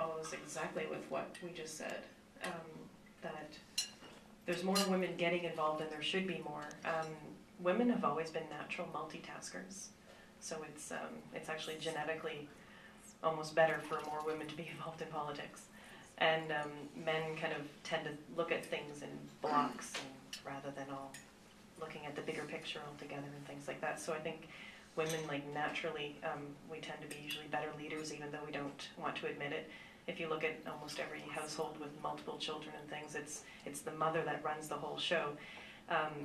follows exactly with what we just said, that there's more women getting involved and there should be more. Women have always been natural multitaskers, so it's actually genetically almost better for more women to be involved in politics. And men kind of tend to look at things in blocks rather than all looking at the bigger picture altogether and things like that. So I think women, like, naturally, we tend to be usually better leaders, even though we don't want to admit it. If you look at almost every household with multiple children and things, it's the mother that runs the whole show.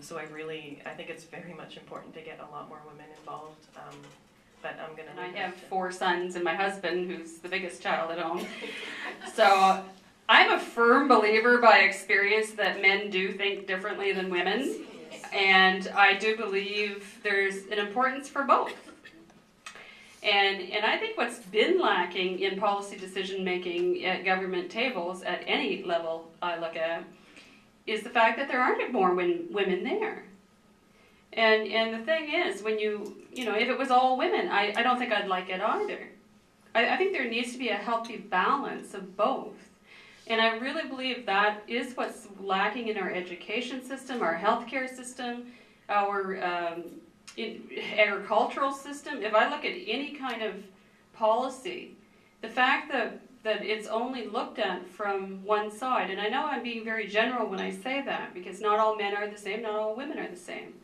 So I think it's very much important to get a lot more women involved. But I'm gonna. And I have 4 sons and my husband, who's the biggest child at home. So I'm a firm believer by experience that men do think differently than women. And I do believe there's an importance for both. And I think what's been lacking in policy decision making at government tables at any level I look at is the fact that there aren't more women there. And the thing is, when if it was all women, I don't think I'd like it either. I think there needs to be a healthy balance of both. And I really believe that is what's lacking in our education system, our healthcare system, our agricultural system. If I look at any kind of policy, the fact that it's only looked at from one side, and I know I'm being very general when I say that, because not all men are the same, not all women are the same.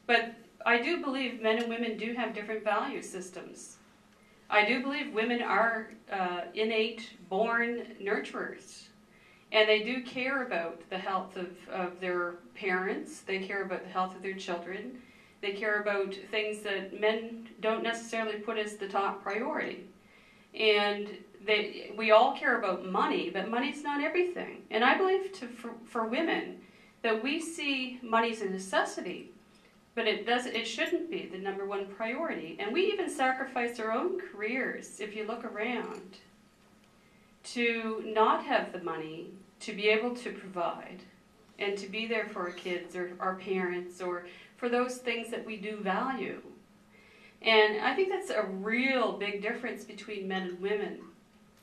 But I do believe men and women do have different value systems. I do believe women are innate, born nurturers. And they do care about the health of their parents. They care about the health of their children. They care about things that men don't necessarily put as the top priority. And we all care about money, but money's not everything. And I believe for women that we see money as a necessity, but it shouldn't be the number one priority. And we even sacrifice our own careers, if you look around, to not have the money to be able to provide and to be there for our kids or our parents or for those things that we do value. And I think that's a real big difference between men and women,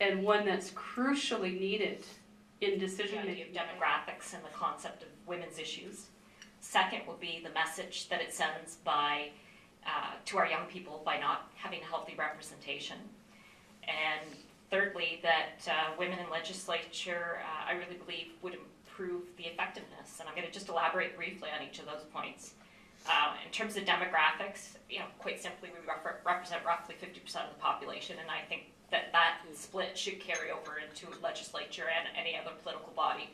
and one that's crucially needed in decision making. The idea of demographics and the concept of women's issues. Second would be the message that it sends to our young people by not having a healthy representation. And thirdly, that women in legislature, I really believe, would improve the effectiveness. And I'm going to just elaborate briefly on each of those points. In terms of demographics, quite simply, we represent roughly 50% of the population, and I think that split should carry over into legislature and any other political body.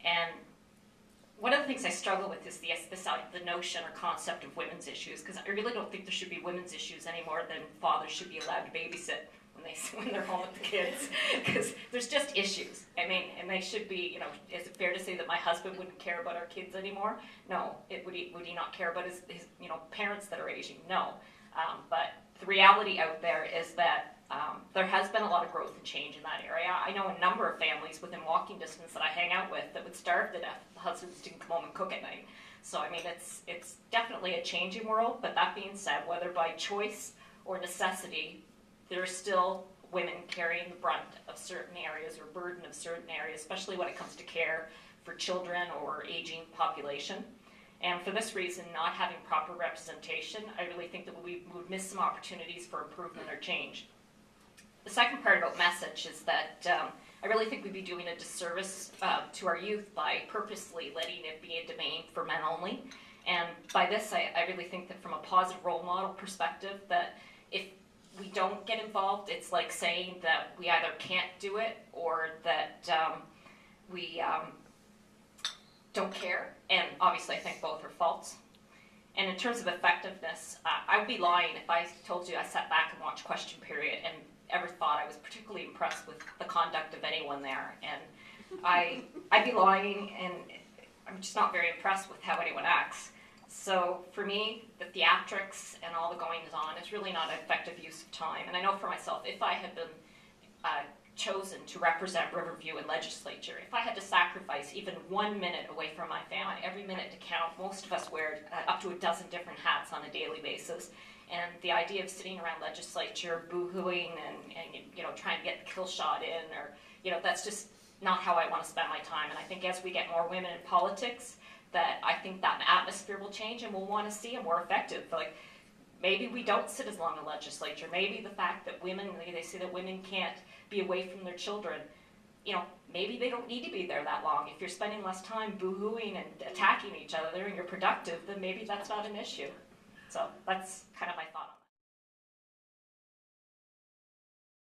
And one of the things I struggle with is the notion or concept of women's issues, because I really don't think there should be women's issues any more than fathers should be allowed to babysit when they're home with the kids, because there's just issues. I mean, and they should be, is it fair to say that my husband wouldn't care about our kids anymore? No. Would he not care about his parents that are aging? No. But the reality out there is that there has been a lot of growth and change in that area. I know a number of families within walking distance that I hang out with that would starve to death if the husbands didn't come home and cook at night. So, I mean, it's definitely a changing world, but that being said, whether by choice or necessity, there are still women carrying the brunt of certain areas or burden of certain areas, especially when it comes to care for children or aging population. And for this reason, not having proper representation, I really think that we would miss some opportunities for improvement or change. The second part about message is that I really think we'd be doing a disservice to our youth by purposely letting it be a domain for men only. And by this, I really think that from a positive role model perspective, that if we don't get involved, it's like saying that we either can't do it or that we don't care. And obviously, I think both are false. And in terms of effectiveness, I would be lying if I told you I sat back and watched question period and ever thought I was particularly impressed with the conduct of anyone there. And I'd be lying, and I'm just not very impressed with how anyone acts. So for me, the theatrics and all the goings-on is really not an effective use of time. And I know for myself, if I had been chosen to represent Riverview in legislature, if I had to sacrifice even 1 minute away from my family, every minute to count, most of us wear up to a dozen different hats on a daily basis. And the idea of sitting around legislature boo-hooing and you know, trying to get the kill shot in, or, you know, that's just not how I want to spend my time. And I think as we get more women in politics, that I think that atmosphere will change, and we'll want to see a more effective, like, maybe we don't sit as long in the legislature. Maybe the fact that women, they say that women can't be away from their children, you know, maybe they don't need to be there that long. If you're spending less time boo-hooing and attacking each other and you're productive, then maybe that's not an issue. So that's kind of my thought on it.